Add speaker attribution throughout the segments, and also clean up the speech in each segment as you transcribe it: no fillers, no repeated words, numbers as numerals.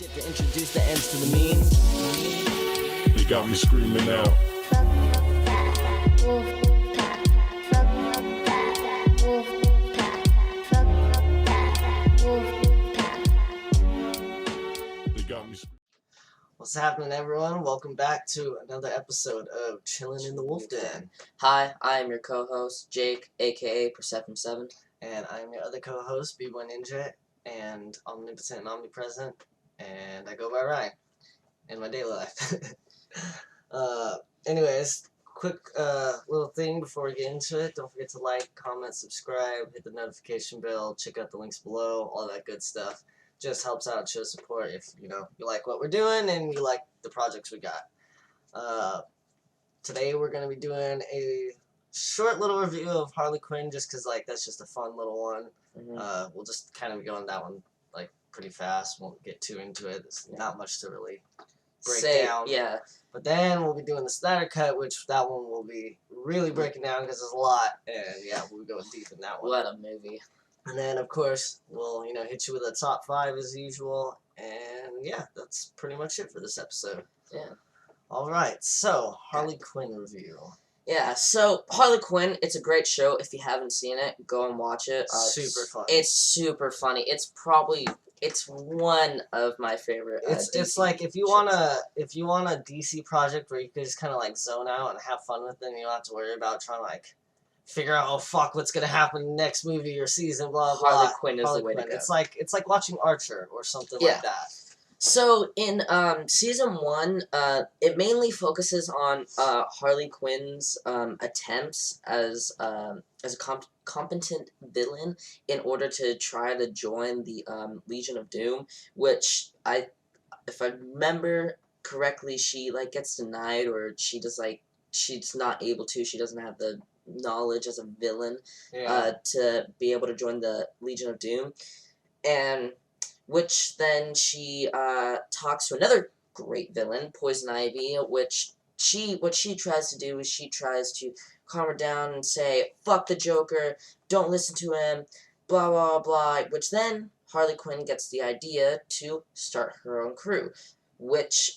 Speaker 1: Shit to introduce the ends to the means.
Speaker 2: They got me screaming out. They got me.
Speaker 1: What's happening, everyone? Welcome back to another episode of Chillin in the Wolfden.
Speaker 3: Hi, I am your co-host, Jake, aka Persephone7.
Speaker 1: And I'm your other co-host, B-Boy Ninja, and omnipotent and omnipresent, and I go by Ryan in my daily life. Anyways, quick little thing before we get into it. Don't forget to like, comment, subscribe, hit the notification bell, check out the links below, all that good stuff. Just helps out, shows support if, you like what we're doing and you like the projects we got. Today we're going to be doing a short little review of Harleyquinn, just because, that's just a fun little one.
Speaker 3: Mm-hmm.
Speaker 1: We'll just kind of go on that one, pretty fast. Won't get too into it. There's not much to really break down.
Speaker 3: Yeah.
Speaker 1: But then we'll be doing the Snyder cut, which that one will be really breaking down because there's a lot. And, yeah, we'll go deep in that one.
Speaker 3: What a movie.
Speaker 1: And then, of course, we'll, hit you with a top 5 as usual. And, yeah, that's pretty much it for this episode.
Speaker 3: Yeah.
Speaker 1: Alright, so, Harleyquinn review.
Speaker 3: Yeah, so, Harleyquinn, it's a great show. If you haven't seen it, go and watch it.
Speaker 1: Super funny.
Speaker 3: It's super funny. It's one of my favorite
Speaker 1: It's like, if you want a DC project where you can just kind of, zone out and have fun with it, and you don't have to worry about trying to, figure out, oh fuck, what's gonna happen next movie or season, blah blah.
Speaker 3: Harleyquinn is the way to go.
Speaker 1: It's like watching Archer or something like that.
Speaker 3: So in season 1, it mainly focuses on Harley Quinn's attempts as a competent villain in order to try to join the Legion of Doom, which if I remember correctly, she gets denied, or she's not able to. She doesn't have the knowledge as a villain to be able to join the Legion of Doom, and which then she talks to another great villain, Poison Ivy, what she tries to do is she tries to calm her down and say, fuck the Joker, don't listen to him, blah blah blah, which then Harley Quinn gets the idea to start her own crew, which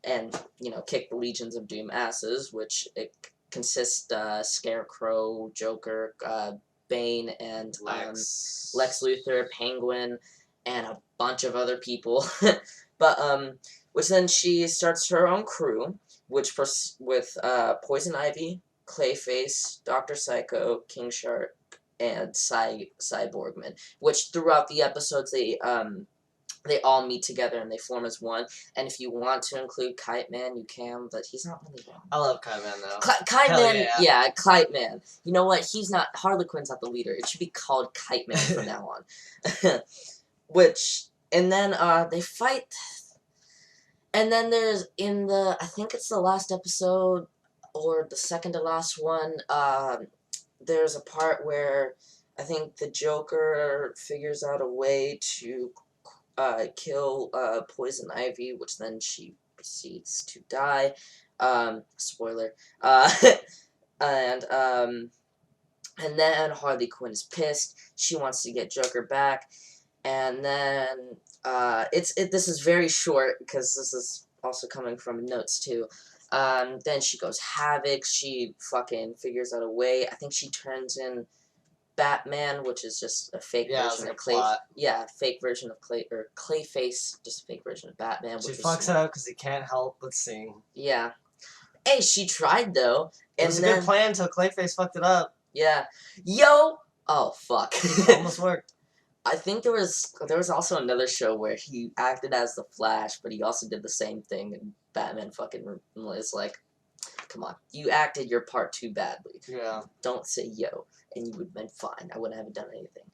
Speaker 3: and kick the Legions of Doom asses, which it consists Scarecrow, Joker, Bane, and Lex Luthor, Penguin, and a bunch of other people. But which then she starts her own crew, which with Poison Ivy, Clayface, Dr. Psycho, King Shark, and Cyborgman. Which throughout the episodes they all meet together and they form as one. And if you want to include Kite Man, you can, but he's not really wrong.
Speaker 1: I love Kite Man, though.
Speaker 3: Kite Man, yeah, Kite Man. You know what? He's not, Harlequinn's not the leader. It should be called Kite Man from now on. And then they fight. And then there's, I think it's the last episode, or the second to last one, there's a part where I think the Joker figures out a way to kill Poison Ivy, which then she proceeds to die. Spoiler. And then Harley Quinn is pissed. She wants to get Joker back, and then this is very short because this is also coming from notes too. Then she goes havoc. She fucking figures out a way. I think she turns in Batman, which is just a fake version of fake version of Clayface, just a fake version of Batman.
Speaker 1: She fucks it up because he can't help but sing.
Speaker 3: Yeah. Hey, she tried though.
Speaker 1: It was a good plan until Clayface fucked it up.
Speaker 3: Yeah. Yo. Oh fuck.
Speaker 1: Almost worked.
Speaker 3: I think there was also another show where he acted as the Flash, but he also did the same thing, and Batman fucking is like, come on, you acted your part too badly.
Speaker 1: Yeah.
Speaker 3: Don't say yo, and you would have been fine. I wouldn't have done anything.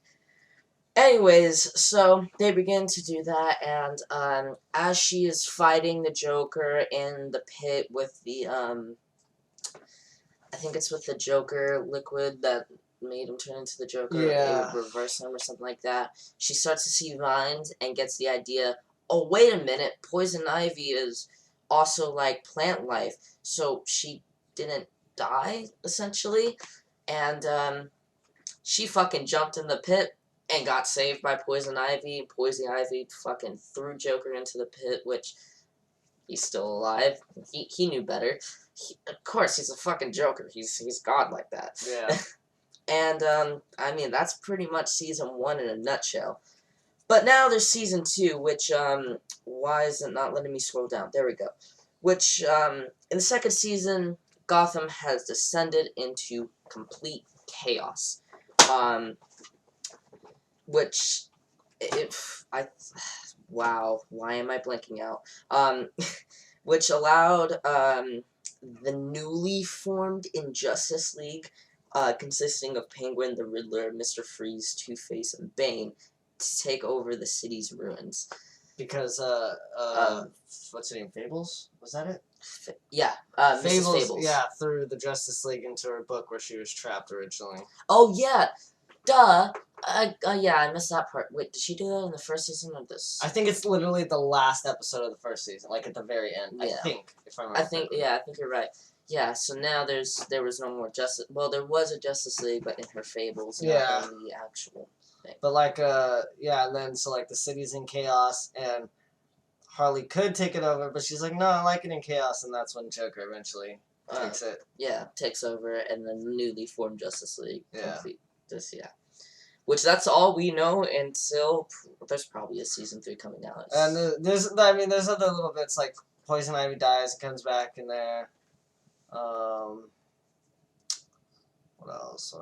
Speaker 3: Anyways, so they begin to do that, and as she is fighting the Joker in the pit with the I think it's with the Joker liquid that made him turn into the Joker.
Speaker 1: Yeah.
Speaker 3: It would reverse him or something like that. She starts to see vines and gets the idea, oh, wait a minute, Poison Ivy is also like plant life, so she didn't die, essentially, and she fucking jumped in the pit and got saved by Poison Ivy. Poison Ivy fucking threw Joker into the pit, which he's still alive. He knew better. Of course, he's a fucking Joker. He's God like that.
Speaker 1: Yeah.
Speaker 3: And, I mean, that's pretty much Season 1 in a nutshell. But now there's Season 2, which, why is it not letting me scroll down? There we go. Which, in the second season, Gotham has descended into complete chaos. Which, wow, why am I blanking out? Which allowed, the newly formed Injustice League, consisting of Penguin, the Riddler, Mr. Freeze, Two-Face, and Bane, to take over the city's ruins.
Speaker 1: Because, what's her name, Fables? Was that it?
Speaker 3: Yeah,
Speaker 1: Fables,
Speaker 3: Mrs. Fables.
Speaker 1: yeah, threw the Justice League into her book where she was trapped originally.
Speaker 3: Oh, yeah, duh. Yeah, I missed that part. Wait, did she do that in the first season of this?
Speaker 1: I think it's literally the last episode of the first season, like at the very end.
Speaker 3: Yeah.
Speaker 1: I think, if I remember.
Speaker 3: I think you're right. Yeah, so now there was no more Justice. Well, there was a Justice League, but in her fables,
Speaker 1: Yeah.
Speaker 3: not in the actual thing.
Speaker 1: But like, yeah, and then so like the city's in chaos, and Harley could take it over, but she's like, no, I like it in chaos, and that's when Joker eventually takes it.
Speaker 3: Yeah, takes over, and the newly formed Justice League.
Speaker 1: Yeah.
Speaker 3: Yeah. Which that's all we know until there's probably a Season 3 coming out.
Speaker 1: And there's other little bits like Poison Ivy dies and comes back in there. What else?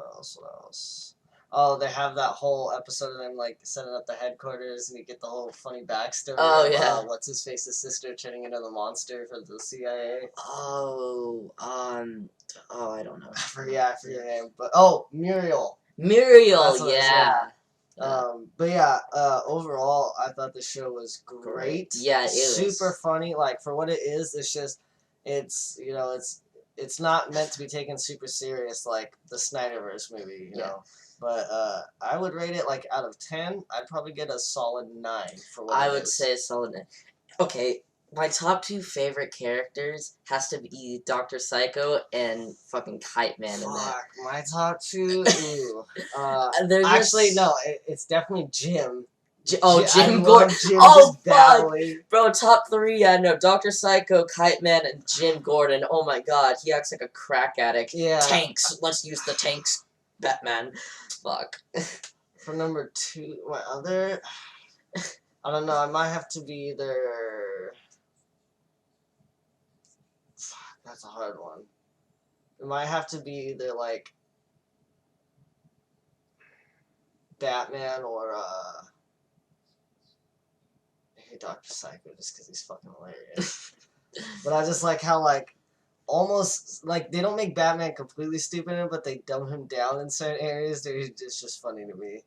Speaker 1: Oh, they have that whole episode of them like setting up the headquarters, and you get the whole funny backstory.
Speaker 3: Oh,
Speaker 1: of,
Speaker 3: yeah.
Speaker 1: what's his face's sister turning into the monster for the CIA.
Speaker 3: Oh, I don't know.
Speaker 1: I forget her name, but Muriel.
Speaker 3: Muriel,
Speaker 1: That's what it is,
Speaker 3: yeah.
Speaker 1: But yeah, overall, I thought the show was great.
Speaker 3: Yeah, it is.
Speaker 1: Super funny. Like, for what it is, it's not meant to be taken super serious like the Snyderverse movie, you know. But I would rate it like out of 10, I'd probably get a solid 9 for what
Speaker 3: I
Speaker 1: it
Speaker 3: would
Speaker 1: is.
Speaker 3: say a solid 9. Okay, my top 2 favorite characters has to be Dr. Psycho and fucking Kite Man in that.
Speaker 1: Fuck, my top 2? Ooh.
Speaker 3: They're
Speaker 1: Actually,
Speaker 3: just-
Speaker 1: no, it's definitely Jim.
Speaker 3: Jim
Speaker 1: I love
Speaker 3: Gordon.
Speaker 1: Jim
Speaker 3: Oh,
Speaker 1: just babbling.
Speaker 3: Bro, top 3, yeah, no, Dr. Psycho, Kite Man, and Jim Gordon. Oh my god, he acts like a crack addict.
Speaker 1: Yeah.
Speaker 3: Tanks, let's use the tanks, Batman. Fuck.
Speaker 1: For number 2, what other? I don't know, I might have to be either... Fuck, that's a hard one. It might have to be either, like, Batman or, I hate Dr. Psycho just because he's fucking hilarious. But I just like how, like, almost, like, they don't make Batman completely stupid in it, but they dumb him down in certain areas. It's just funny to me.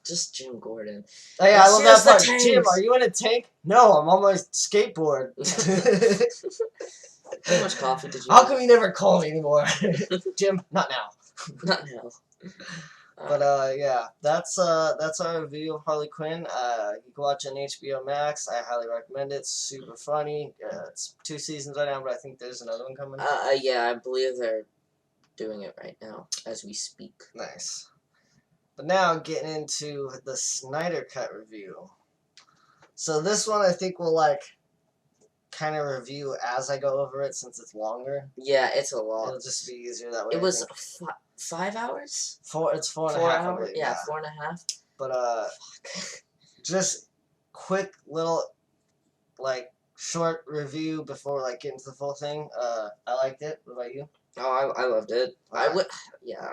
Speaker 3: Just Jim Gordon.
Speaker 1: Oh, yeah, I love that part.
Speaker 3: Tanks.
Speaker 1: Jim, are you in a tank? No, I'm on my skateboard.
Speaker 3: How much coffee did you
Speaker 1: How
Speaker 3: have?
Speaker 1: come you never call me anymore? Jim, not now.
Speaker 3: Not now.
Speaker 1: But yeah, that's our review of Harley Quinn. You can watch it on HBO Max. I highly recommend it. It's super funny. It's 2 seasons right now, but I think there's another one coming.
Speaker 3: Yeah, I believe they're doing it right now as we speak.
Speaker 1: Nice. But now getting into the Snyder Cut review. So this one I think we'll like kind of review as I go over it since it's longer.
Speaker 3: Yeah, it's a lot.
Speaker 1: It'll just be easier that way.
Speaker 3: It was 5 hours?
Speaker 1: It's 4.5 hours. I believe,
Speaker 3: yeah, 4.5.
Speaker 1: But just quick little like short review before like getting to the full thing. I liked it. What about you?
Speaker 3: Oh, I loved it.
Speaker 1: Okay.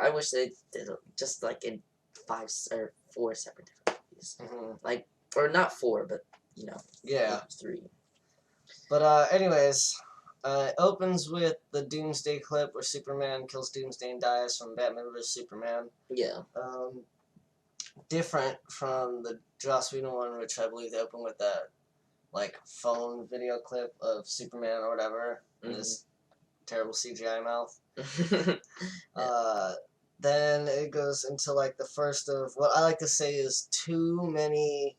Speaker 3: I wish they did it just like in 5 or 4 separate different movies.
Speaker 1: Mm-hmm.
Speaker 3: Like, or not 4, but you know,
Speaker 1: Yeah.
Speaker 3: 3.
Speaker 1: But anyways, it opens with the Doomsday clip where Superman kills Doomsday and dies from Batman vs Superman.
Speaker 3: Yeah.
Speaker 1: Different from the Joss Whedon one, which I believe they open with that like phone video clip of Superman or whatever in his terrible CGI mouth. Then it goes into like the first of what I like to say is too many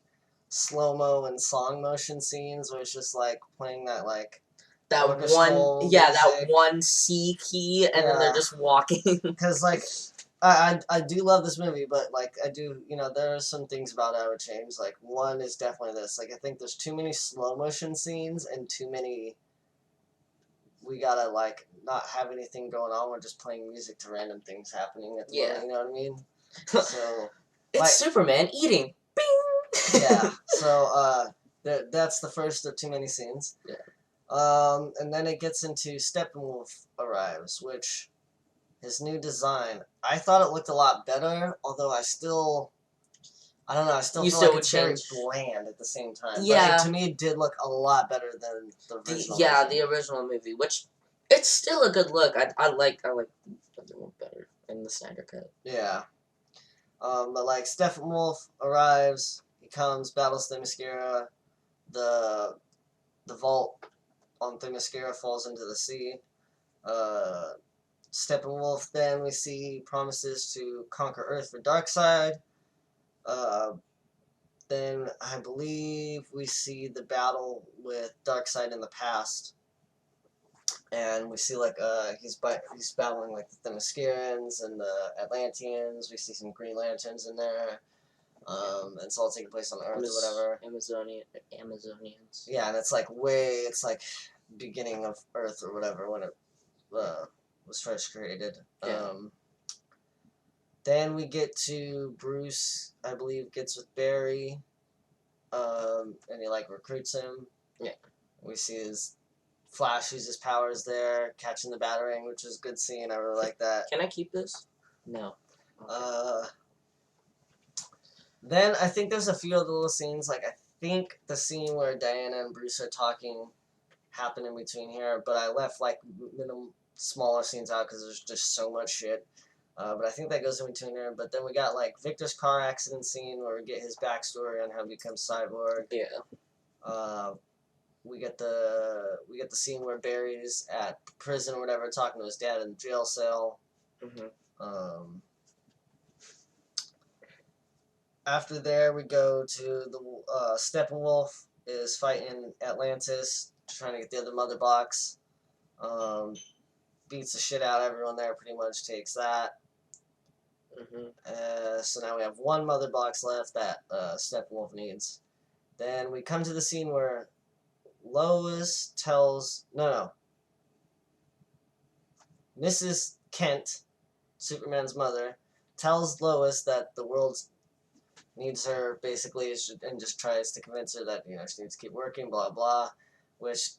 Speaker 1: slow-mo and song motion scenes where it's just like playing that like
Speaker 3: that
Speaker 1: orchestral
Speaker 3: one, yeah, that
Speaker 1: music.
Speaker 3: one C key, and then they're
Speaker 1: Yeah.
Speaker 3: just walking.
Speaker 1: Because like I do love this movie, but like I do, there are some things about it I would change. Like one is definitely this. Like I think there's too many slow motion scenes and too many. We gotta like not have anything going on. We're just playing music to random things happening at the moment. You know what I mean? So
Speaker 3: it's
Speaker 1: like,
Speaker 3: Superman eating. Bing.
Speaker 1: yeah. So that's the first of too many scenes.
Speaker 3: Yeah.
Speaker 1: And then it gets into Steppenwolf arrives, which his new design. I thought it looked a lot better, although I don't know, I still
Speaker 3: You
Speaker 1: feel
Speaker 3: still
Speaker 1: like
Speaker 3: would
Speaker 1: it's very
Speaker 3: change.
Speaker 1: bland at the same time.
Speaker 3: Yeah.
Speaker 1: But to me, it did look a lot better than the original.
Speaker 3: The original movie, which it's still a good look. I like the other one better in the Snyder cut.
Speaker 1: Yeah. But like Steppenwolf arrives, he comes, battles Themyscira, the vault on Themyscira falls into the sea. Steppenwolf then we see promises to conquer Earth for Darkseid. Then I believe we see the battle with Darkseid in the past, and we see like he's battling like the Themyscirans and the Atlanteans. We see some Green Lanterns in there. And it's all taking place on Earth or whatever.
Speaker 3: Amazonians.
Speaker 1: Yeah, and it's like beginning of Earth or whatever when it was first created.
Speaker 3: Yeah.
Speaker 1: Then we get to Bruce, I believe, gets with Barry, and he like recruits him.
Speaker 3: Yeah.
Speaker 1: We see his Flash use his powers there, catching the Batarang, which was a good scene. I really like that.
Speaker 3: Can I keep this? No. Okay.
Speaker 1: Then I think there's a few other little scenes. Like I think the scene where Diana and Bruce are talking happened in between here, but I left like smaller scenes out because there's just so much shit. But I think that goes in between there. But then we got like Victor's car accident scene where we get his backstory on how he becomes Cyborg.
Speaker 3: Yeah.
Speaker 1: We get the scene where Barry's at prison or whatever, talking to his dad in the jail cell.
Speaker 3: Mm-hmm.
Speaker 1: After there, we go to the Steppenwolf is fighting Atlantis, trying to get the other mother box. Beats the shit out of everyone there, pretty much takes that. So now we have one mother box left that Steppenwolf needs. Then we come to the scene where Lois tells... No. Mrs. Kent, Superman's mother, tells Lois that the world needs her, basically, and just tries to convince her that, she needs to keep working, blah, blah, which...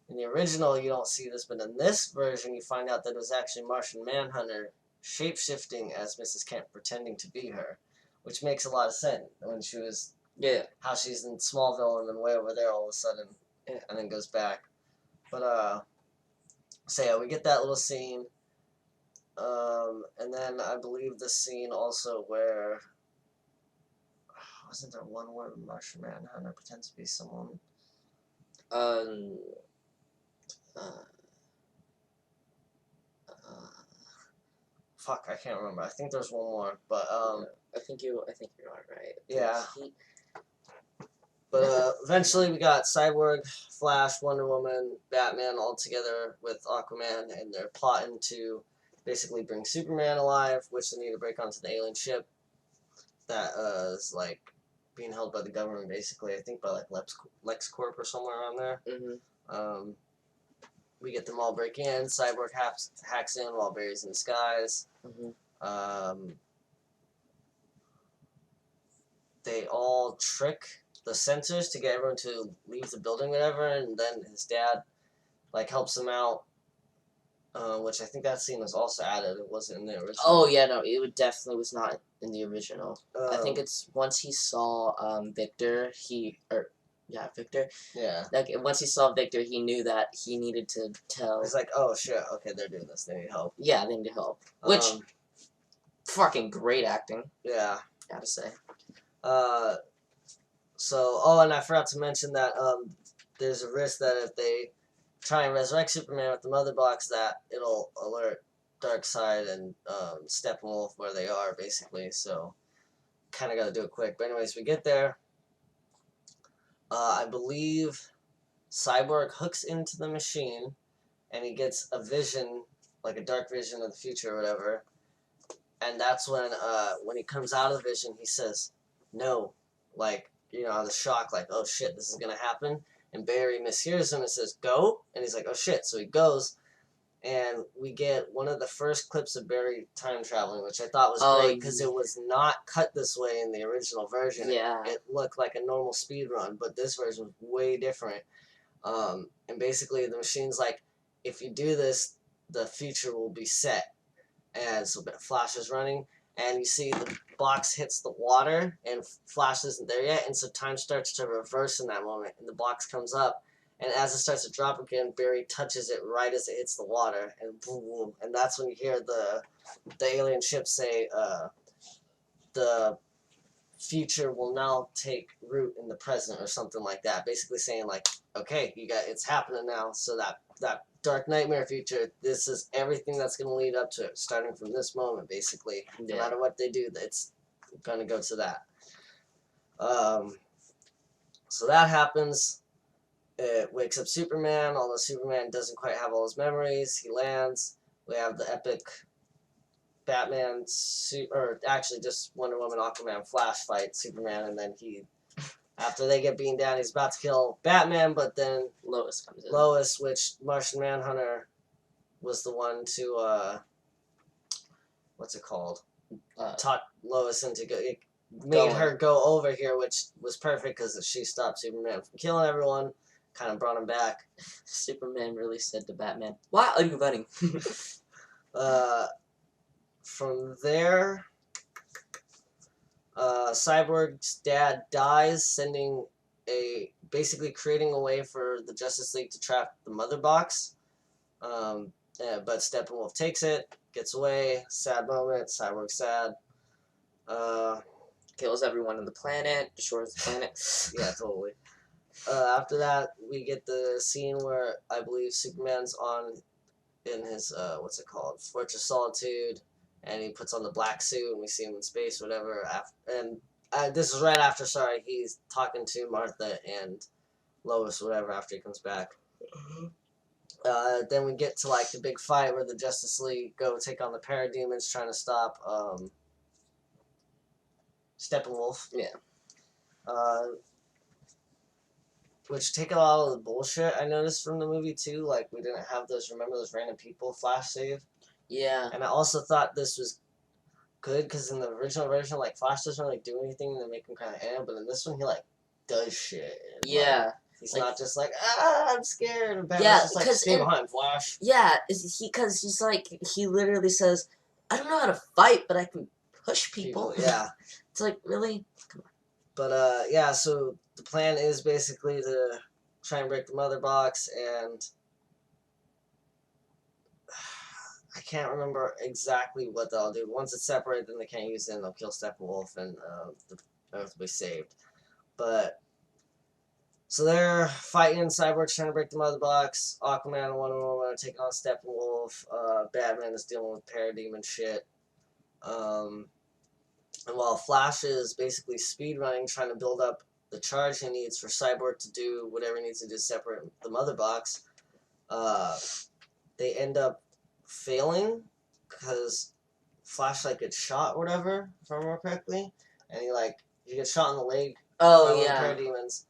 Speaker 1: In the original, you don't see this, but in this version, you find out that it was actually Martian Manhunter shape-shifting as Mrs. Kent, pretending to be her, which makes a lot of sense when she was...
Speaker 3: Yeah.
Speaker 1: How she's in Smallville and then way over there all of a sudden, and then goes back. But, so yeah, we get that little scene. And then I believe the scene also where... Wasn't there one where Martian Manhunter pretends to be someone? Fuck, I can't remember. I think there's one more, but
Speaker 3: I think you are right.
Speaker 1: Yeah. But eventually we got Cyborg, Flash, Wonder Woman, Batman all together with Aquaman, and they're plotting to basically bring Superman alive, which they need to break onto the alien ship that is like being held by the government, basically. I think by like LexCorp or somewhere around there.
Speaker 3: Mm-hmm.
Speaker 1: We get them all break in. Cyborg hacks in while Barry's in disguise.
Speaker 3: Mm-hmm.
Speaker 1: They all trick the sensors to get everyone to leave the building, whatever, and then his dad like helps him out. Which I think that scene was also added. It wasn't in the original.
Speaker 3: Oh yeah, no, it definitely was not in the original. I think it's once he saw Victor, Victor.
Speaker 1: Yeah.
Speaker 3: Like once he saw Victor, he knew that he needed to tell.
Speaker 1: It's like, oh shit, okay, they're doing this. They need help.
Speaker 3: Yeah, they need help. Which, fucking great acting.
Speaker 1: Yeah.
Speaker 3: Gotta say.
Speaker 1: And I forgot to mention that there's a risk that if they try and resurrect Superman with the mother box, that it'll alert Darkseid and Steppenwolf where they are, basically. So, kind of got to do it quick. But anyways, we get there. I believe Cyborg hooks into the machine, and he gets a vision, like a dark vision of the future or whatever. and that's when he comes out of the vision, he says, "No," like the shock, like, "Oh shit, this is gonna happen." And Barry mishears him and says, "Go," and he's like, "Oh shit!" So he goes, and we get one of the first clips of Barry time traveling, which I thought was great because it was not cut this way in the original version.
Speaker 3: Yeah.
Speaker 1: It looked like a normal speed run, but this version was way different. And basically, the machine's like, if you do this, the future will be set. And so Flash is running, and you see the box hits the water, and Flash isn't there yet, and so time starts to reverse in that moment, and the box comes up, and as it starts to drop again, Barry touches it right as it hits the water, and boom, boom, and that's when you hear the alien ship say, the future will now take root in the present, or something like that, basically saying like, okay, it's happening now, so that dark nightmare future, this is everything that's going to lead up to it, starting from this moment, basically. No matter what they do, it's going to go to that. So that happens. It wakes up Superman, although Superman doesn't quite have all his memories. He lands. We have the epic Batman, or actually just Wonder Woman, Aquaman, Flash fight Superman, and then after they get beaten down, he's about to kill Batman, but then
Speaker 3: Lois comes in.
Speaker 1: Lois, which Martian Manhunter was the one to, what's it called? Taught Lois into made her go over here, which was perfect because she stopped Superman from killing everyone, kind of brought him back.
Speaker 3: Superman really said to Batman, "Why are you running?"
Speaker 1: From there, Cyborg's dad dies, basically creating a way for the Justice League to trap the Mother Box. But Steppenwolf takes it, gets away. Sad moment. Cyborg's sad.
Speaker 3: Kills everyone on the planet, destroys the planet.
Speaker 1: Yeah, totally. After that, we get the scene where I believe Superman's in his what's it called, Fortress Solitude, and he puts on the black suit, and we see him in space, whatever. This is right after. Sorry, he's talking to Martha and Lois, whatever. After he comes back. Then we get to like the big fight where the Justice League go take on the Parademons, trying to stop Steppenwolf.
Speaker 3: Yeah.
Speaker 1: Which take a lot of the bullshit I noticed from the movie too. Like we didn't have those random people Flash save.
Speaker 3: Yeah.
Speaker 1: And I also thought this was good because in the original version, like Flash doesn't really do anything to make him kind of but in this one he like does shit. And,
Speaker 3: yeah.
Speaker 1: Like, he's not just like, I'm scared. And
Speaker 3: yeah,
Speaker 1: just like, stay behind, Flash.
Speaker 3: Yeah, because he's like, he literally says, I don't know how to fight, but I can push people.
Speaker 1: Yeah.
Speaker 3: It's like, really? Come on.
Speaker 1: But, yeah, so the plan is basically to try and break the Mother Box, and I can't remember exactly what they'll do. Once it's separated, then they can't use it, and they'll kill Steppenwolf, and the Earth will be saved. But so they're fighting. Cyborg's trying to break the Mother Box. Aquaman and Wonder Woman are taking on Steppenwolf. Batman is dealing with parademon shit. And while Flash is basically speedrunning, trying to build up the charge he needs for Cyborg to do whatever he needs to do to separate the Mother Box, they end up failing because Flash gets shot or whatever, if I remember correctly, and he gets shot in the leg.
Speaker 3: Oh yeah.
Speaker 1: By parademons,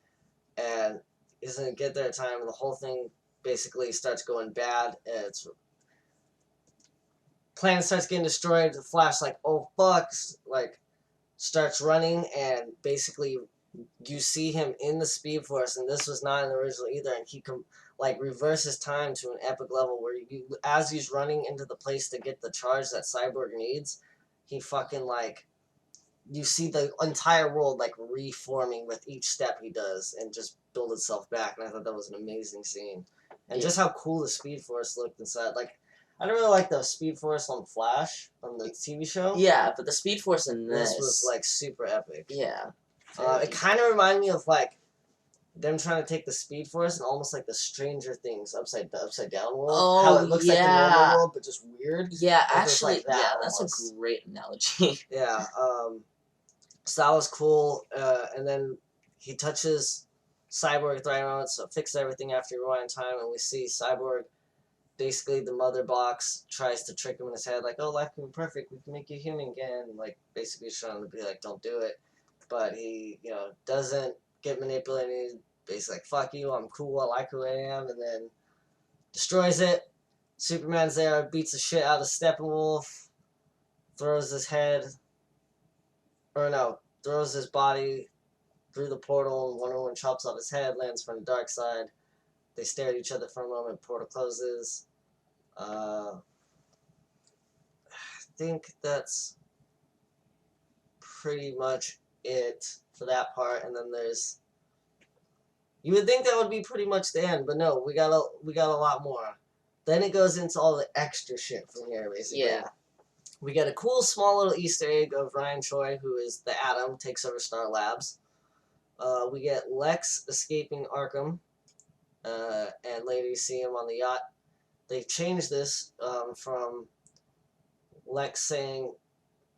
Speaker 1: and he doesn't get there in time, and the whole thing basically starts going bad. And planet starts getting destroyed. The Flash oh fuck, starts running, and basically you see him in the Speed Force, and this was not in the original either, and he reverses time to an epic level where as he's running into the place to get the charge that Cyborg needs, he fucking you see the entire world reforming with each step he does and just build itself back, and I thought that was an amazing scene. And just how cool the Speed Force looked inside. I don't really like the Speed Force on Flash, on the TV show.
Speaker 3: Yeah, but the Speed Force in this
Speaker 1: was super epic.
Speaker 3: Yeah.
Speaker 1: It kind of reminded me of them trying to take the Speed Force and almost the Stranger Things upside down world.
Speaker 3: Oh,
Speaker 1: how it looks like the normal world, but just weird.
Speaker 3: Yeah, actually, that's
Speaker 1: almost.
Speaker 3: A great analogy.
Speaker 1: Yeah, so that was cool. And then he touches Cyborg at the right moment, so fixes everything after rewind time, and we see Cyborg basically the mother box tries to trick him in his head, like, oh, life can be perfect, we can make you human again, like, basically trying to be like, don't do it, but he, doesn't get manipulated, he's basically like, fuck you, I'm cool, I like who I am, and then destroys it. Superman's there, beats the shit out of Steppenwolf, throws his head, or no, throws his body through the portal, and Wonder Woman chops off his head, lands from the dark side. They stare at each other for a moment, portal closes. I think that's pretty much it for that part, and then there's... You would think that would be pretty much the end, but no, we got a lot more. Then it goes into all the extra shit from here, basically.
Speaker 3: Yeah.
Speaker 1: We get a cool small little Easter egg of Ryan Choi, who is the Atom, takes over Star Labs. We get Lex escaping Arkham, and later you see him on the yacht. They've changed this from Lex saying,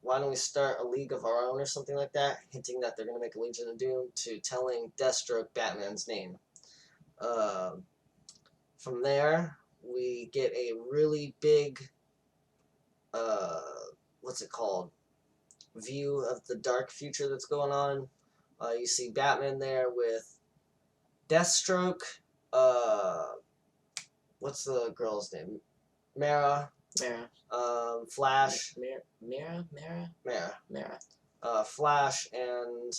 Speaker 1: why don't we start a League of Our Own or something like that, hinting that they're going to make a Legion of Doom, to telling Deathstroke Batman's name. From there, we get a really big, what's it called, view of the dark future that's going on. You see Batman there with Deathstroke, what's the girl's name? Mara. Flash.
Speaker 3: Mara.
Speaker 1: Flash and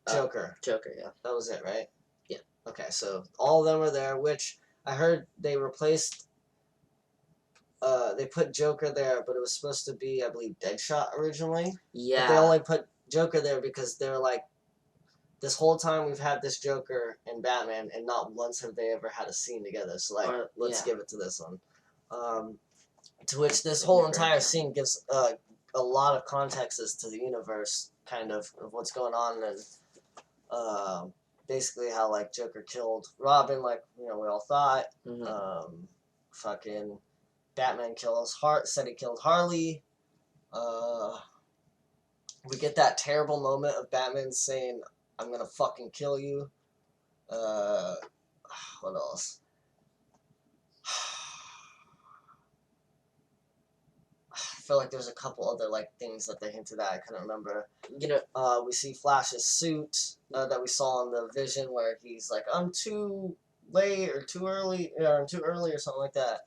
Speaker 1: Joker.
Speaker 3: Joker, yeah.
Speaker 1: That was it, right?
Speaker 3: Yeah.
Speaker 1: Okay, so all of them are there, which I heard they replaced. They put Joker there, but it was supposed to be, I believe, Deadshot originally.
Speaker 3: Yeah.
Speaker 1: But they only put Joker there because they're like, this whole time we've had this Joker and Batman, and not once have they ever had a scene together. So, like, let's give it to this one. To which this whole entire scene gives a lot of context as to the universe, kind of what's going on, and basically how, like, Joker killed Robin, like, we all thought. Fucking Batman said he killed Harley. We get that terrible moment of Batman saying, I'm gonna fucking kill you. What else? I feel like there's a couple other, like, things that they hinted at. I couldn't remember. We see Flash's suit that we saw in the Vision, where he's like, I'm too late or too early, or I'm too early or something like that.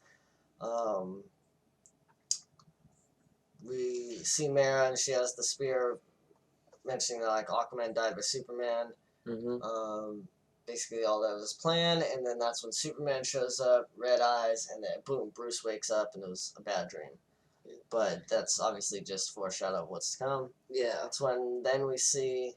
Speaker 1: We see Mara, and she has the spear, mentioning that, like, Aquaman died by Superman. Basically all that was his plan, and then that's when Superman shows up, red eyes, and then boom, Bruce wakes up, and it was a bad dream. But that's obviously just foreshadow of what's to come.
Speaker 3: Yeah.
Speaker 1: That's when then we see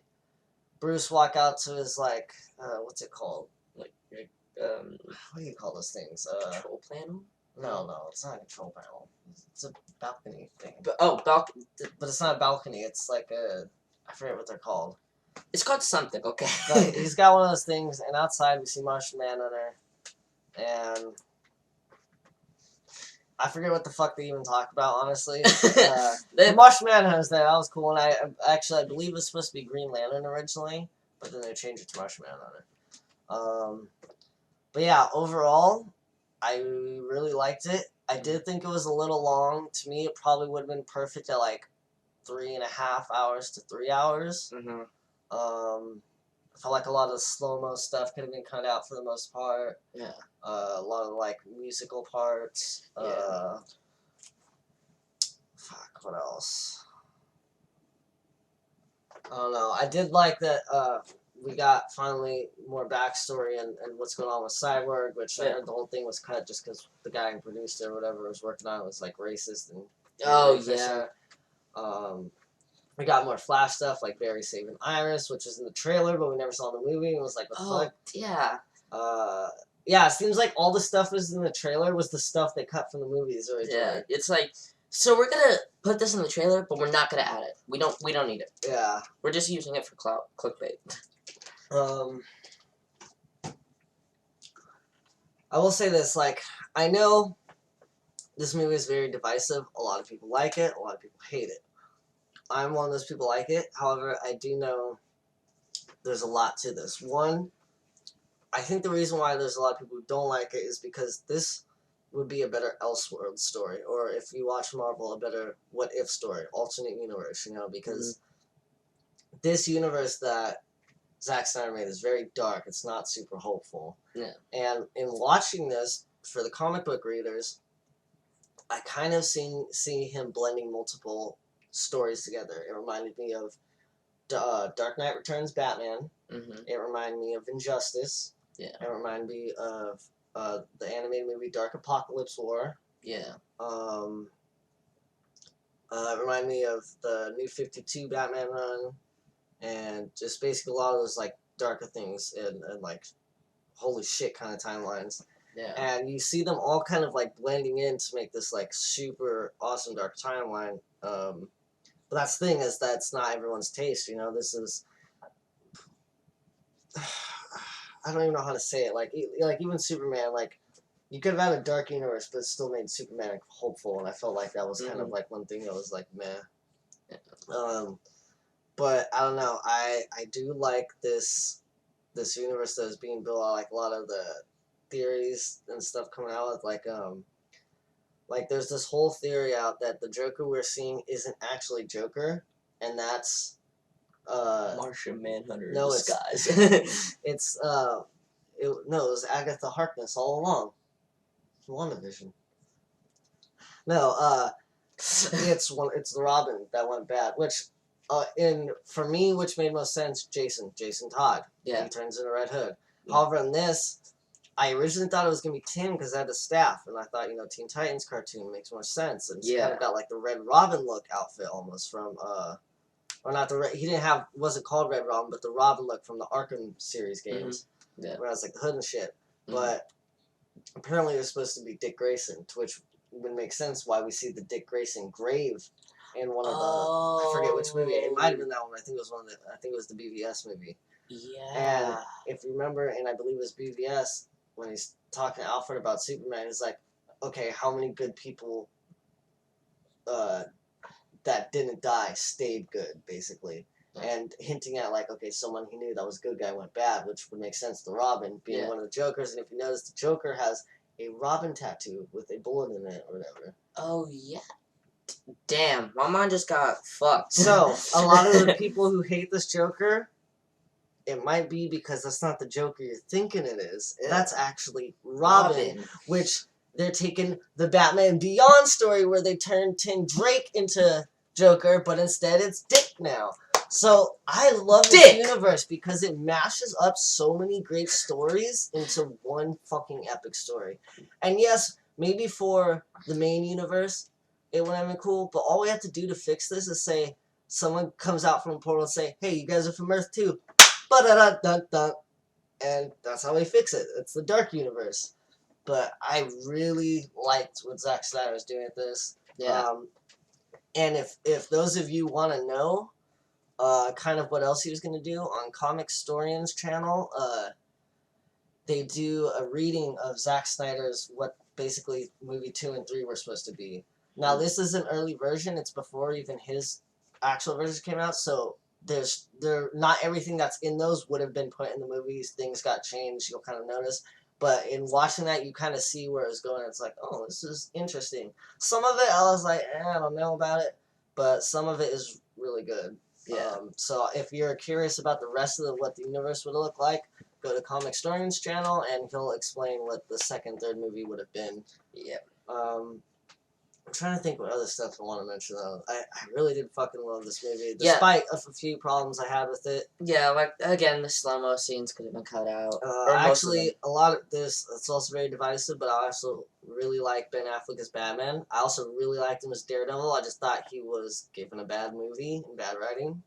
Speaker 1: Bruce walk out to his, like, what's it called?
Speaker 3: What
Speaker 1: do you call those things?
Speaker 3: Control panel?
Speaker 1: No, it's not a control panel. It's a balcony thing.
Speaker 3: Balcony.
Speaker 1: But it's not a balcony. It's like I forget what they're called.
Speaker 3: It's called something, okay.
Speaker 1: But he's got one of those things, and outside we see Martian Manhunter, and I forget what the fuck they even talk about, honestly. The Martian Manhunter's there, that was cool, and I believe it was supposed to be Green Lantern originally, but then they changed it to Martian Manhunter. But yeah, overall, I really liked it. I did think it was a little long. To me, it probably would have been perfect at, like, 3.5 hours to 3 hours. I felt like a lot of the slow-mo stuff could have been cut out for the most part.
Speaker 3: Yeah.
Speaker 1: A lot of, like, musical parts.
Speaker 3: Yeah.
Speaker 1: Fuck, what else? I don't know. I did like that we got finally more backstory and what's going on with Cyborg, which I heard the whole thing was cut just because the guy who produced it or whatever was working on it was, like, racist and...
Speaker 3: Oh, yeah.
Speaker 1: We got more Flash stuff, like Barry saving Iris, which was in the trailer, but we never saw in the movie. It was like, what the fuck?
Speaker 3: Yeah.
Speaker 1: Yeah, it seems like all the stuff was in the trailer was the stuff they cut from the movies originally.
Speaker 3: Yeah, it's like, so we're gonna put this in the trailer, but we're not gonna add it. We don't need it.
Speaker 1: Yeah.
Speaker 3: We're just using it for clickbait.
Speaker 1: I will say this, like, I know this movie is very divisive. A lot of people like it. A lot of people hate it. I'm one of those people like it. However, I do know there's a lot to this. One, I think the reason why there's a lot of people who don't like it is because this would be a better Elseworld story, or if you watch Marvel, a better What If story, alternate universe, because this universe that Zack Snyder made is very dark. It's not super hopeful.
Speaker 3: Yeah.
Speaker 1: And in watching this, for the comic book readers, I kind of see him blending multiple stories together. It reminded me of Dark Knight Returns Batman. It reminded me of Injustice.
Speaker 3: Yeah.
Speaker 1: It reminded me of the animated movie Dark Apocalypse War.
Speaker 3: Yeah.
Speaker 1: It reminded me of the New 52 Batman run, and just basically a lot of those like darker things and like holy shit kind of timelines.
Speaker 3: Yeah.
Speaker 1: And you see them all kind of like blending in to make this like super awesome dark timeline. But that's the thing, is that's not everyone's taste. This is I don't even know how to say it. Like even Superman, like you could have had a dark universe, but it still made Superman like, hopeful, and I felt like that was kind of like one thing that was like meh.
Speaker 3: Yeah.
Speaker 1: But I don't know. I do like this universe that is being built. I like a lot of the theories and stuff coming out with like there's this whole theory out that the Joker we're seeing isn't actually Joker, and that's
Speaker 3: Martian Manhunter in
Speaker 1: no,
Speaker 3: disguise.
Speaker 1: it was Agatha Harkness all along. WandaVision. No, it's the Robin that went bad, which for me, which made most sense, Jason Todd.
Speaker 3: Yeah.
Speaker 1: He turns into Red Hood.
Speaker 3: Yeah.
Speaker 1: However, in this, I originally thought it was gonna be Tim because I had the staff, and I thought Teen Titans cartoon makes more sense, and it's kind of got like the Red Robin look outfit almost from or not the he wasn't called Red Robin, but the Robin look from the Arkham series games, where I was like the hood and shit. But apparently it was supposed to be Dick Grayson, to which would make sense why we see the Dick Grayson grave in one of the I forget which movie. It might have been that one. I think it was the BVS movie.
Speaker 3: Yeah.
Speaker 1: And if you remember, and I believe it was BVS, when he's talking to Alfred about Superman, he's like, okay, how many good people that didn't die stayed good, basically. And hinting at like, okay, someone he knew that was a good guy went bad, which would make sense to Robin being one of the Jokers. And if you notice, the Joker has a Robin tattoo with a bullet in it or whatever.
Speaker 3: Oh yeah. Damn, my mind just got fucked.
Speaker 1: So a lot of the people who hate this Joker, it might be because that's not the Joker you're thinking it is. Yeah. That's actually Robin, which they're taking the Batman Beyond story where they turned Tim Drake into Joker, but instead it's Dick now. So I love this universe because it mashes up so many great stories into one fucking epic story. And yes, maybe for the main universe, it would have been cool, but all we have to do to fix this is say someone comes out from a portal and say, hey, you guys are from Earth too. Ba-da-da-dun-dun. And that's how we fix it. It's the dark universe. But I really liked what Zack Snyder was doing at this.
Speaker 3: Yeah.
Speaker 1: And if those of you want to know kind of what else he was going to do, on Comic Historian's channel, they do a reading of Zack Snyder's what basically movie 2 and 3 were supposed to be. Now, this is an early version. It's before even his actual versions came out, so not everything that's in those would have been put in the movies. Things got changed, you'll kind of notice. But in watching that, you kind of see where it's going. It's like, oh, this is interesting. Some of it, I was like, I don't know about it. But some of it is really good.
Speaker 3: Yeah.
Speaker 1: So if you're curious about the rest of what the universe would look like, go to Comic Historian's channel, and he'll explain what the second, third movie would have been.
Speaker 3: Yeah.
Speaker 1: I'm trying to think what other stuff I want to mention, though. I really did fucking love this movie, despite a few problems I had with it.
Speaker 3: Yeah, like, again, the slow-mo scenes could have been cut out.
Speaker 1: Actually, a lot of this, it's also very divisive, but I also really like Ben Affleck as Batman. I also really liked him as Daredevil. I just thought he was given a bad movie and bad writing.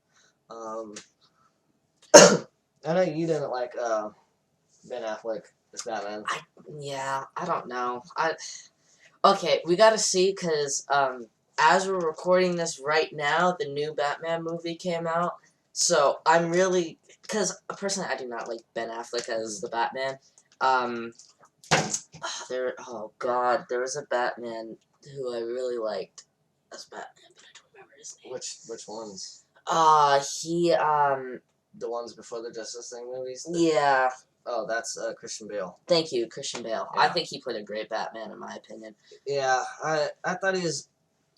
Speaker 1: I know you didn't like Ben Affleck as Batman.
Speaker 3: I don't know. Okay, we gotta see, because as we're recording this right now, the new Batman movie came out. So I'm really, because personally I do not like Ben Affleck as the Batman. There was a Batman who I really liked as Batman, but I don't remember his name.
Speaker 1: Which ones?
Speaker 3: He
Speaker 1: The ones before the Justice League movies?
Speaker 3: Yeah.
Speaker 1: Oh, that's Christian Bale.
Speaker 3: Thank you, Christian Bale.
Speaker 1: Yeah.
Speaker 3: I think he played a great Batman, in my opinion.
Speaker 1: Yeah, I thought he was.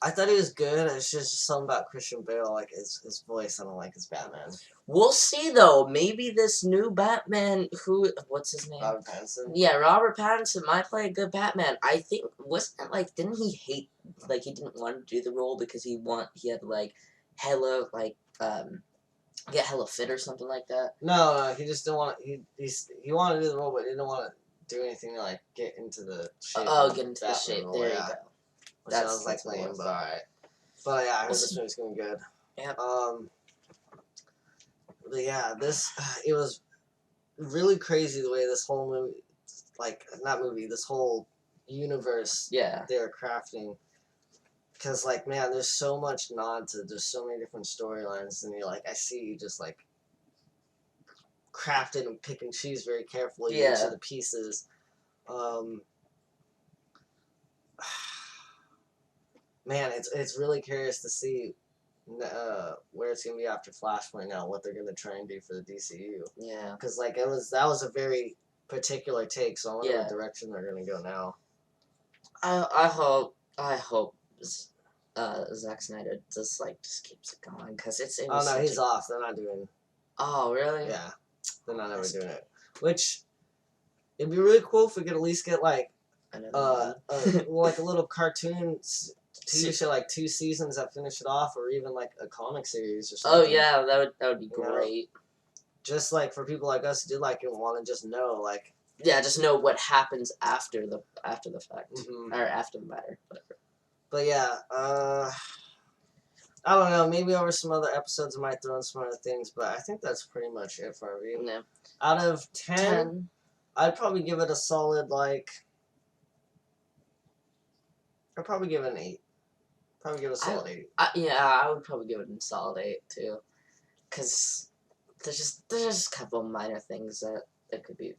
Speaker 1: I thought he was good. It's just something about Christian Bale, like his voice. I don't like his Batman.
Speaker 3: We'll see, though. Maybe this new Batman, what's his name?
Speaker 1: Robert Pattinson.
Speaker 3: Yeah, Robert Pattinson might play a good Batman. I think, wasn't it, like, didn't he hate, like, he didn't want to do the role because he had, like, hella, like, get hella fit or something like that?
Speaker 1: No, he just didn't want. He wanted to do the role, but he didn't want to do anything to, like, get into the shape.
Speaker 3: Oh, get into the
Speaker 1: Batman
Speaker 3: shape.
Speaker 1: role,
Speaker 3: There
Speaker 1: yeah.
Speaker 3: you go.
Speaker 1: Which sounds like lame, but alright. But yeah, I heard this movie's gonna be good.
Speaker 3: Yeah.
Speaker 1: But yeah, it was really crazy the way this whole movie, like, not movie, this whole universe
Speaker 3: Yeah.
Speaker 1: they were crafting. Because, like, man, there's so much nod to, there's so many different storylines, and you're like, I see you just, like, crafted and pick and choose very carefully each of the pieces. Man, it's really curious to see where it's gonna be after Flashpoint now, what they're gonna try and do for the DCU.
Speaker 3: Yeah.
Speaker 1: Because like that was a very particular take, so I wonder what direction they're gonna go now.
Speaker 3: I hope Zack Snyder just keeps it going because it
Speaker 1: Oh no, he's off. They're not doing.
Speaker 3: Oh really?
Speaker 1: Yeah, they're not ever doing it. Which it'd be really cool if we could at least get like like a little cartoon TV show, like 2 seasons that finish it off, or even like a comic series or something.
Speaker 3: Oh yeah, that would be great.
Speaker 1: Just like for people like us who do like it, want to just know like.
Speaker 3: Yeah, just know what happens after the fact,
Speaker 1: Mm-hmm.
Speaker 3: or after the matter, whatever.
Speaker 1: But yeah, I don't know. Maybe over some other episodes, I might throw in some other things, but I think that's pretty much it for our review.
Speaker 3: Yeah.
Speaker 1: Out of 10, I'd probably give it a solid I'd probably give it an 8. Probably give it a solid 8.
Speaker 3: I would probably give it a solid 8 too, because there's just a couple of minor things that could be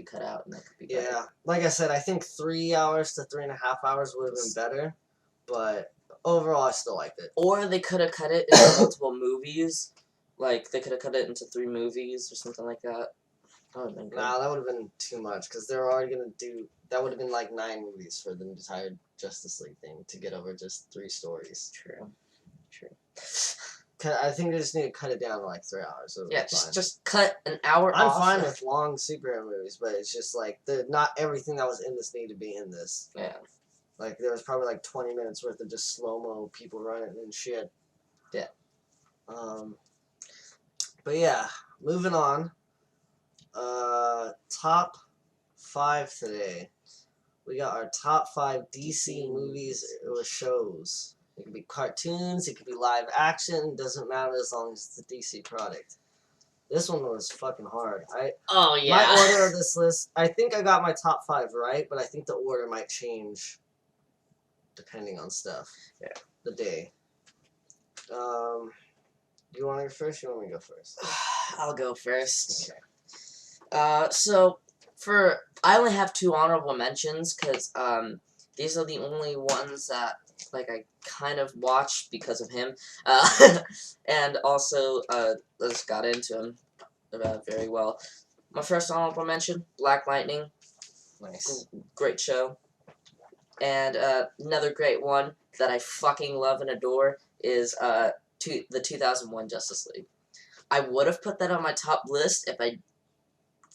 Speaker 3: cut out and that could be better.
Speaker 1: Yeah, like I said, I think 3 hours to 3.5 hours would have been better, but overall, I still liked it.
Speaker 3: Or they could have cut it into multiple movies, like they could have cut it into 3 movies or something like that. That would have been good.
Speaker 1: Nah, that would have been too much because they were already gonna do. That would have been like 9 movies for the entire Justice League thing to get over just 3 stories.
Speaker 3: True.
Speaker 1: I think they just need to cut it down to like 3 hours. So
Speaker 3: yeah, just cut an hour
Speaker 1: I'm
Speaker 3: off.
Speaker 1: fine with long superhero movies, but it's just like not everything that was in this needed to be in this.
Speaker 3: Yeah.
Speaker 1: Like there was probably like 20 minutes worth of just slow-mo people running and shit.
Speaker 3: Yeah.
Speaker 1: But yeah, moving on. Top 5 today. We got our top 5 DC movies or shows. It could be cartoons, it could be live action, doesn't matter as long as it's a DC product. This one was fucking hard. My order of this list, I think I got my top 5 right, but I think the order might change depending on stuff.
Speaker 3: Yeah.
Speaker 1: The day. You want to go first? Or you want me to go first?
Speaker 3: I'll go first.
Speaker 1: Okay.
Speaker 3: So I only have 2 honorable mentions because these are the only ones that I kind of watched because of him, and also just got into him very well. My first honorable mention: Black Lightning.
Speaker 1: Nice.
Speaker 3: Great show. And another great one that I fucking love and adore is the 2001 Justice League. I would have put that on my top list if I.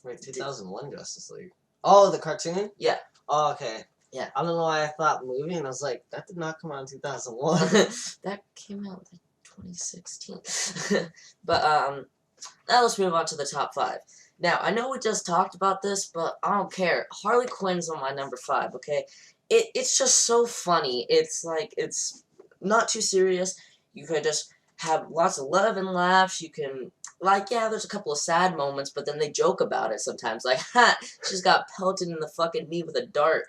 Speaker 1: Wait, 2001 Justice League. Oh, the cartoon?
Speaker 3: Yeah.
Speaker 1: Oh, okay.
Speaker 3: Yeah.
Speaker 1: I don't know why I thought movie, and I was like, that did not come out in 2001.
Speaker 3: That came out in 2016. But now let's move on to the top 5. Now, I know we just talked about this, but I don't care. Harley Quinn's on my number 5, okay? It's just so funny. It's not too serious. You can just have lots of love and laughs. You can, there's a couple of sad moments, but then they joke about it sometimes. Like, ha, she's got pelted in the fucking knee with a dart.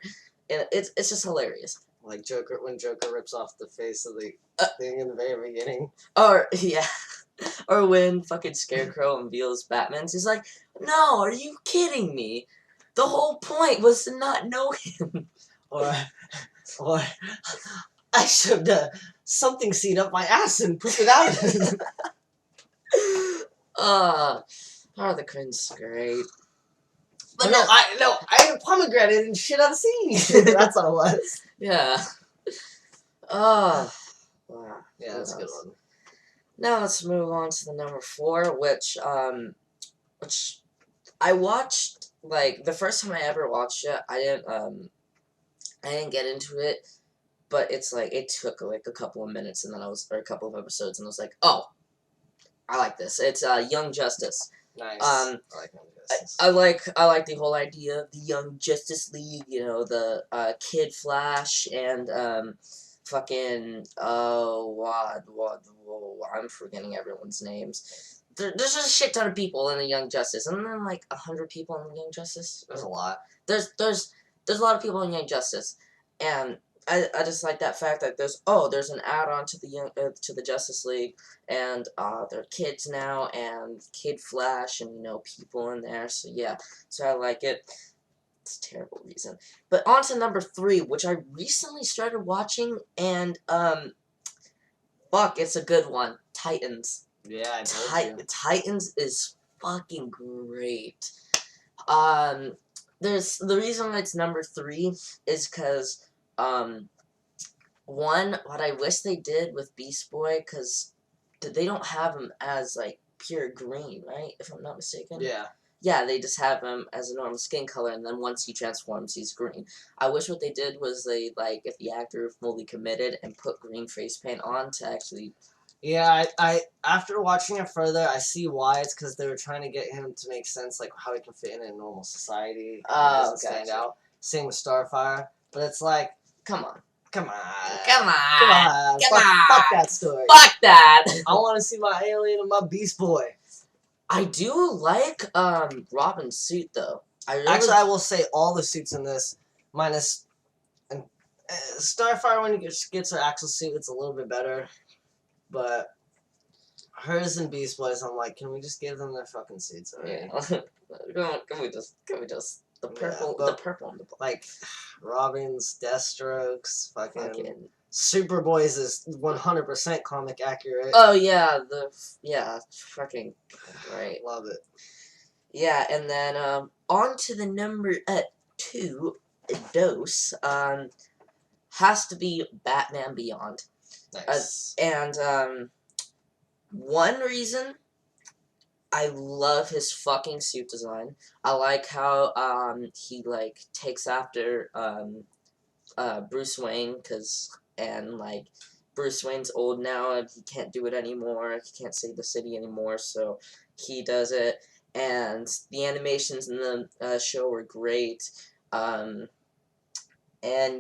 Speaker 3: And it's just hilarious.
Speaker 1: Like when Joker rips off the face of the thing in the very beginning.
Speaker 3: Or, yeah. Or when fucking Scarecrow unveils Batman. He's like, no, are you kidding me? The whole point was to not know him.
Speaker 1: Or I shoved something seed up my ass and pooped it out.
Speaker 3: Harley Quinn's great. But
Speaker 1: no, I ate a pomegranate and shit on the scene. That's all it was.
Speaker 3: Yeah. Oh. Wow.
Speaker 1: Yeah, that's a good one.
Speaker 3: Now let's move on to the number 4, which I watched, like, the first time I ever watched it, I didn't get into it, but it's like, it took like a couple of minutes, and then or a couple of episodes, and I was like, oh, I like this. It's Young Justice.
Speaker 1: Nice. I like Young Justice.
Speaker 3: I like the whole idea of the Young Justice League, you know, the Kid Flash and fucking I'm forgetting everyone's names. There's just a shit ton of people in the Young Justice, and then like 100 people in the Young Justice.
Speaker 1: There's a lot.
Speaker 3: There's a lot of people in Young Justice, and I just like that fact that there's an add-on to the Justice League, and there are kids now, and Kid Flash, and, you know, people in there, so yeah, so I like it. It's a terrible reason. But on to number 3, which I recently started watching, and, fuck, it's a good one. Titans.
Speaker 1: Yeah, I told you.
Speaker 3: Titans is fucking great. There's, the reason why it's number 3 is because, one, what I wish they did with Beast Boy, because they don't have him as, like, pure green, right? If I'm not mistaken.
Speaker 1: Yeah.
Speaker 3: Yeah, they just have him as a normal skin color, and then once he transforms, he's green. I wish what they did was they, like, if the actor fully committed and put green face paint on to actually...
Speaker 1: Yeah, I after watching it further, I see why. It's because they were trying to get him to make sense, like, how he can fit in a normal society.
Speaker 3: Oh,
Speaker 1: stand out. Same with Starfire. But it's like,
Speaker 3: Come on.
Speaker 1: come on.
Speaker 3: Come on.
Speaker 1: Come on.
Speaker 3: Come on.
Speaker 1: Fuck that story.
Speaker 3: Fuck that!
Speaker 1: I want to see my alien and my Beast Boy.
Speaker 3: I do like, Robin's suit, though.
Speaker 1: Actually, I will say all the suits in this, minus Starfire, when he gets her actual suit, it's a little bit better. But hers and Beast Boy's, I'm like, can we just give them their fucking suits already?
Speaker 3: Yeah. Can we just the purple,
Speaker 1: yeah,
Speaker 3: the purple and the black.
Speaker 1: Like, Robin's, Deathstroke's, fucking Superboy's is 100% comic accurate.
Speaker 3: Oh yeah, fucking right.
Speaker 1: Love it.
Speaker 3: Yeah, and then on to the number 2 dose has to be Batman Beyond.
Speaker 1: Nice.
Speaker 3: And one reason I love his fucking suit design. I like how he like takes after Bruce Wayne and like Bruce Wayne's old now and he can't do it anymore. He can't save the city anymore, so he does it. And the animations in the show were great. And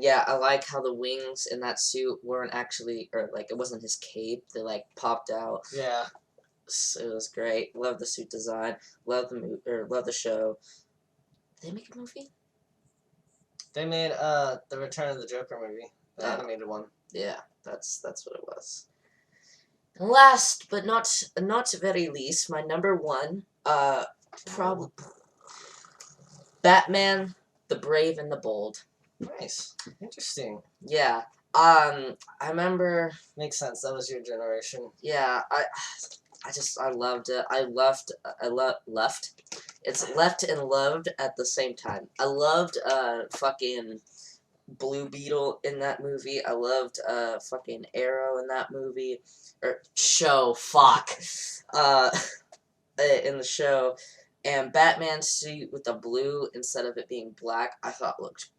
Speaker 3: yeah, I like how the wings in that suit weren't actually, or like it wasn't his cape. They like popped out.
Speaker 1: Yeah.
Speaker 3: So it was great. Love the suit design. Love the show. Did they make a movie?
Speaker 1: They made the Return of the Joker movie, the animated one.
Speaker 3: Yeah, that's what it was. And last but not very least, my number 1, probably Batman, the Brave and the Bold.
Speaker 1: Nice. Interesting.
Speaker 3: Yeah. I remember.
Speaker 1: Makes sense. That was your generation.
Speaker 3: Yeah. I loved it. I left. It's left and loved at the same time. I loved fucking Blue Beetle in that movie. I loved fucking Arrow in that movie. Or show. Fuck. In the show. And Batman's suit with the blue instead of it being black, I thought looked,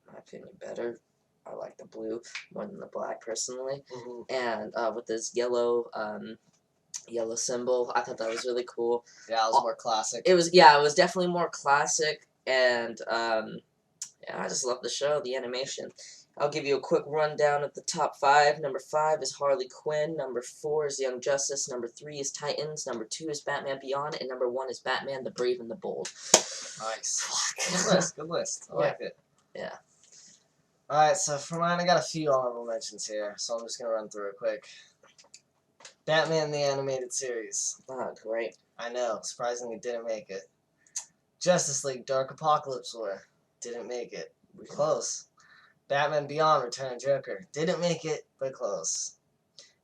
Speaker 3: in my opinion, better. I like the blue more than the black, personally.
Speaker 1: Mm-hmm.
Speaker 3: And with this yellow symbol, I thought that was really cool.
Speaker 1: Yeah, it was more classic.
Speaker 3: It was definitely more classic, and yeah, I just love the show, the animation. I'll give you a quick rundown of the top 5. Number 5 is Harley Quinn. Number 4 is Young Justice. Number 3 is Titans. Number 2 is Batman Beyond. And number 1 is Batman, the Brave and the Bold.
Speaker 1: Nice.
Speaker 3: Fuck.
Speaker 1: Good list. Good list. I like it.
Speaker 3: Yeah.
Speaker 1: Alright, so for mine, I got a few honorable mentions here, so I'm just going to run through it quick. Batman the Animated Series.
Speaker 3: Oh, great.
Speaker 1: I know, surprisingly didn't make it. Justice League Dark Apocalypse War. Didn't make it. Close. Batman Beyond Return of Joker. Didn't make it, but close.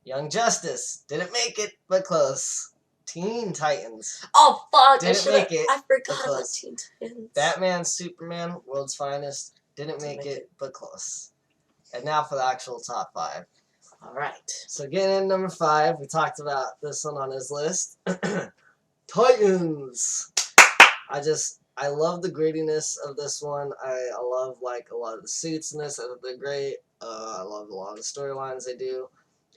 Speaker 1: Young Justice. Didn't make it, but close. Teen Titans.
Speaker 3: Oh fuck!
Speaker 1: Didn't make it.
Speaker 3: I forgot about
Speaker 1: because
Speaker 3: Teen Titans.
Speaker 1: Batman, Superman, World's Finest. Didn't make it, but close. And now for the actual top 5.
Speaker 3: All right.
Speaker 1: So getting in number 5, we talked about this one on his list. Titans. I love the grittiness of this one. I love like a lot of the suits in this. I think they're great. I love a lot of the storylines they do.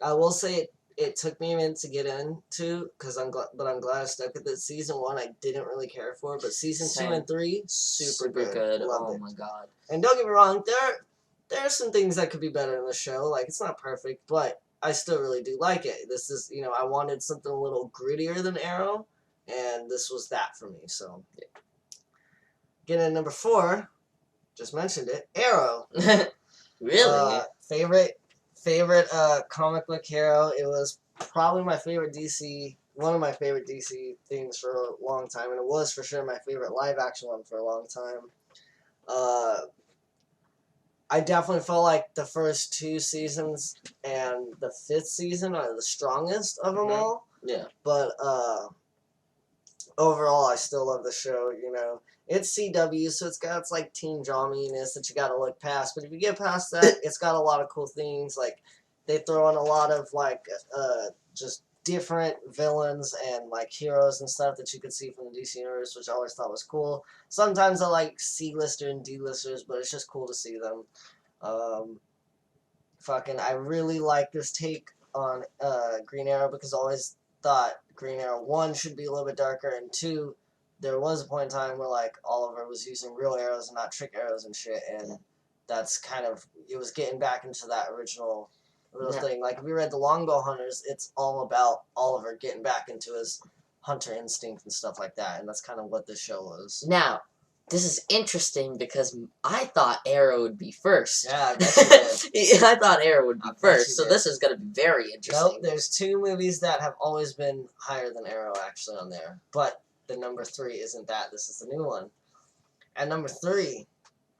Speaker 1: I will say it took me a minute to get into because I'm glad I stuck with it. Season 1 I didn't really care for, but season 2 and 3 super good. Loved it.
Speaker 3: My god.
Speaker 1: And don't get me wrong, there are some things that could be better in the show. Like it's not perfect, but I still really do like it. This is I wanted something a little grittier than Arrow, and this was that for me. So. Yeah. Getting at number 4, just mentioned it, Arrow.
Speaker 3: Really?
Speaker 1: Favorite comic book hero. It was probably my favorite DC, one of my favorite DC things for a long time, and it was for sure my favorite live action one for a long time. I definitely felt like the first 2 seasons and the 5th season are the strongest of them all.
Speaker 3: Yeah.
Speaker 1: But overall, I still love the show. It's CW, so it's got its like teen draminess that you got to look past. But if you get past that, it's got a lot of cool things. Like they throw in a lot of like just different villains and like heroes and stuff that you could see from the DC universe, which I always thought was cool. Sometimes I like C-lister and D-listers, but it's just cool to see them. I really like this take on Green Arrow because I always thought Green Arrow 1 should be a little bit darker, and 2, there was a point in time where like Oliver was using real arrows and not trick arrows and shit, and that's kind of, it was getting back into that original thing. Like if you read The Longbow Hunters, it's all about Oliver getting back into his hunter instinct and stuff like that, and that's kind of what this show was.
Speaker 3: Now, this is interesting because I thought Arrow would be first.
Speaker 1: Yeah, I bet you did.
Speaker 3: I thought Arrow would be first, so this is going to be very interesting.
Speaker 1: Nope, there's 2 movies that have always been higher than Arrow actually on there, but the number 3 isn't that. This is the new one. At number 3,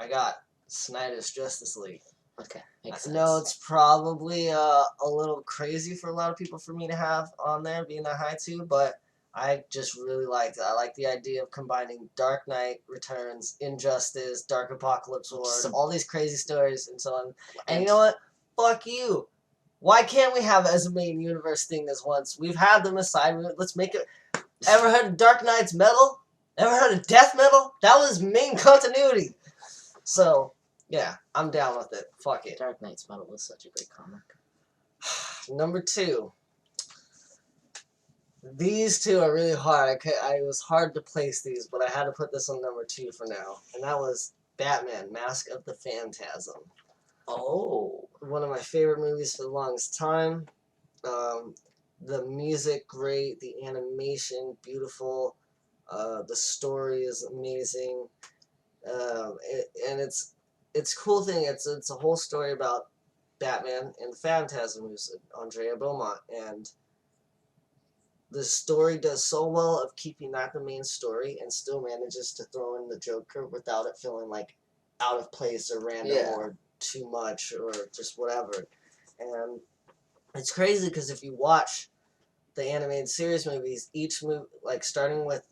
Speaker 1: I got Snyder's Justice League.
Speaker 3: Okay,
Speaker 1: I
Speaker 3: makes sense.
Speaker 1: know it's probably a little crazy for a lot of people for me to have on there, being that high too, but I just really liked it. I like the idea of combining Dark Knight Returns, Injustice, Dark Apocalypse War, all these crazy stories and so on. And you know what? Fuck you. Why can't we have it as a main universe thing this once? We've had them aside. Let's make it. Ever heard of Dark Knight's Metal? Ever heard of Death Metal? That was main continuity. So, yeah, I'm down with it. Fuck it.
Speaker 3: Dark Knight's Metal was such a great comic.
Speaker 1: Number 2. These 2 are really hard. It was hard to place these, but I had to put this on number 2 for now. And that was Batman, Mask of the Phantasm.
Speaker 3: Oh.
Speaker 1: One of my favorite movies for the longest time. The music, great. The animation, beautiful. The story is amazing. And it's a cool thing. It's a whole story about Batman and the Phantasm, who's Andrea Beaumont, and the story does so well of keeping that the main story and still manages to throw in the Joker without it feeling like out of place or random or too much or just whatever. And it's crazy because if you watch the animated series movies, each movie, like starting with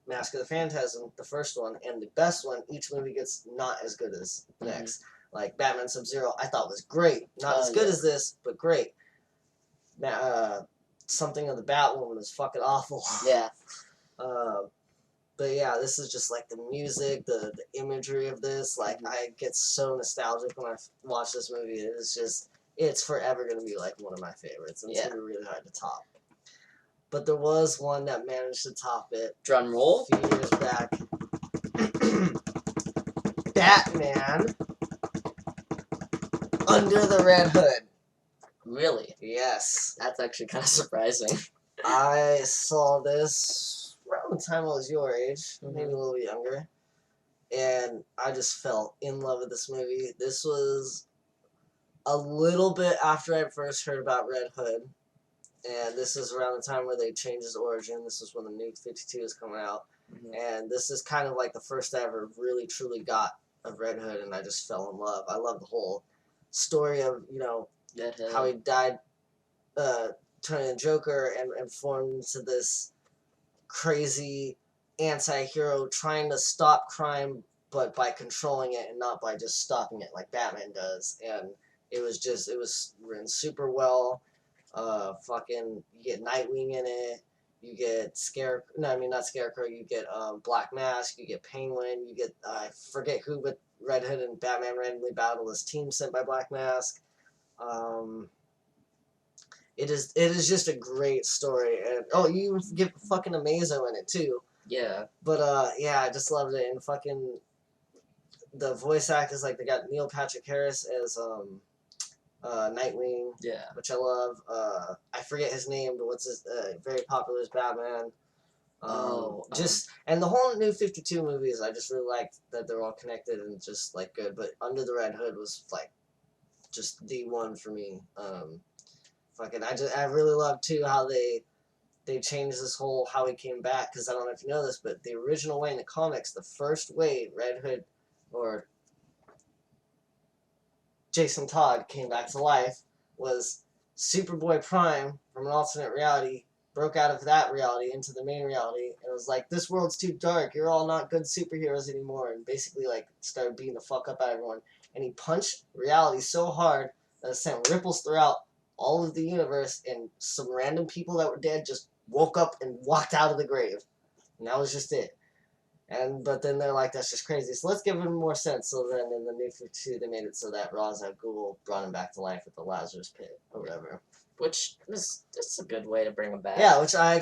Speaker 1: Mask of the Phantasm, the first one, and the best one, each movie gets not as good as the next. Like Batman Sub-Zero, I thought was great. Not as good as this, but great. Something of the Batwoman was fucking awful.
Speaker 3: Yeah.
Speaker 1: But yeah, this is just like the music, the imagery of this. Like I get so nostalgic when I watch this movie. It's forever gonna be like one of my favorites. And it's gonna be really hard to top. But there was one that managed to top it.
Speaker 3: Drum roll.
Speaker 1: A few years back. Batman Under the Red Hood.
Speaker 3: Really?
Speaker 1: Yes.
Speaker 3: That's actually kind of surprising.
Speaker 1: I saw this around the time I was your age, maybe a little younger, and I just fell in love with this movie. This was a little bit after I first heard about Red Hood, and this is around the time where they changed his origin. This is when the new 52 is coming out, and this is kind of like the first I ever really truly got of Red Hood, and I just fell in love. I love the whole story of, how he died turning the Joker and formed into this crazy anti-hero trying to stop crime, but by controlling it and not by just stopping it like Batman does. And it was written super well. Fucking, you get Nightwing in it. You get not Scarecrow. You get Black Mask. You get Penguin. You get I forget who, but Red Hood and Batman randomly battle this team sent by Black Mask. It is just a great story, and you get fucking Amazo in it too.
Speaker 3: Yeah.
Speaker 1: But yeah, I just loved it, and fucking the voice actors, like they got Neil Patrick Harris as Nightwing,
Speaker 3: Yeah.
Speaker 1: which I love. I forget his name, but what's his very popular as Batman. And the whole New 52 movies, I just really liked that they're all connected and just like good. But Under the Red Hood was like just the one for me. I really love too how they changed this whole how he came back, because I don't know if you know this, but the original way in the comics, the first way Red Hood or Jason Todd came back to life was Superboy Prime from an alternate reality broke out of that reality into the main reality and was like, this world's too dark, you're all not good superheroes anymore, and basically like started beating the fuck up out of everyone. And he punched reality so hard that it sent ripples throughout all of the universe, and some random people that were dead just woke up and walked out of the grave. And that was just it. But then they're like, that's just crazy. So let's give him more sense. So then in the New 52, they made it so that Ra's al Ghul brought him back to life at the Lazarus Pit or whatever.
Speaker 3: Which is a good way to bring him back.
Speaker 1: Yeah, which I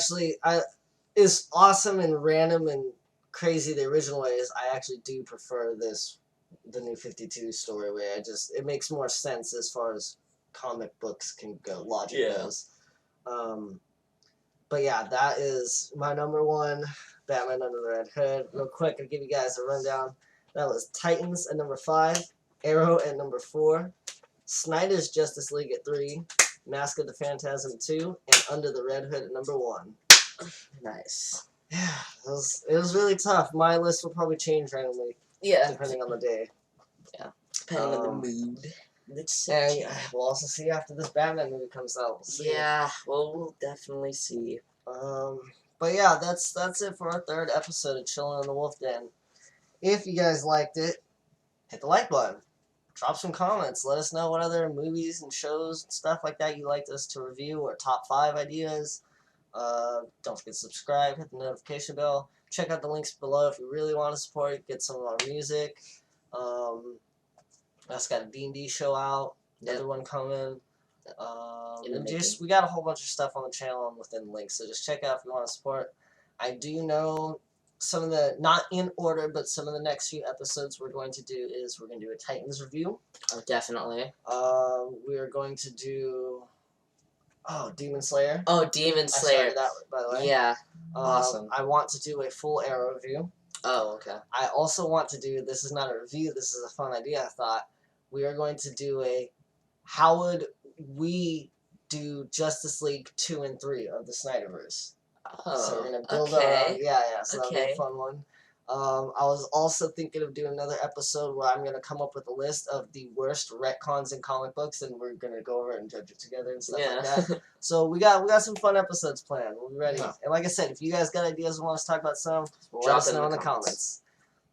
Speaker 1: is awesome and random and crazy the original way is. I actually do prefer the New 52 story way. It makes more sense as far as comic books can go, logic goes. But yeah, that is my number one, Batman Under the Red Hood. Real quick, I'll give you guys a rundown. That was Titans at number 5, Arrow at number 4, Snyder's Justice League at 3, Mask of the Phantasm 2, and Under the Red Hood at number 1.
Speaker 3: Nice.
Speaker 1: Yeah, it was really tough. My list will probably change randomly, depending on the day.
Speaker 3: Yeah, depending on the mood.
Speaker 1: And we'll also see after this Batman movie comes out. We'll see.
Speaker 3: Yeah, we'll definitely see.
Speaker 1: But yeah, that's it for our 3rd episode of Chillin' in the Wolfden. If you guys liked it, hit the like button. Drop some comments. Let us know what other movies and shows and stuff like that you'd like us to review, or top 5 ideas. Don't forget to subscribe, hit the notification bell. Check out the links below if you really want to support, get some of our music. I also got a D&D show out, another one coming. We got a whole bunch of stuff on the channel and within links, so just check out if you want to support. I do know some of the, not in order, but some of the next few episodes we're going to do a Titans review.
Speaker 3: Oh, definitely.
Speaker 1: We are going to do Demon Slayer.
Speaker 3: Oh, Demon Slayer.
Speaker 1: I started that, by the way.
Speaker 3: Yeah. Awesome.
Speaker 1: I want to do a full Arrow review.
Speaker 3: Oh, okay.
Speaker 1: I also want to do, this is not a review, this is a fun idea I thought, we are going to do how would we do Justice League 2 and 3 of the Snyderverse.
Speaker 3: Oh,
Speaker 1: so we're going to build
Speaker 3: okay.
Speaker 1: So that'll be a fun one. I was also thinking of doing another episode where I'm going to come up with a list of the worst retcons in comic books, and we're going to go over it and judge it together and stuff like that. So we got some fun episodes planned. We'll be ready. Yeah. And like I said, if you guys got ideas and want us to talk about some, let us know in the comments.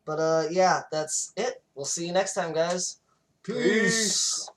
Speaker 1: But yeah, that's it. We'll see you next time, guys.
Speaker 3: Peace.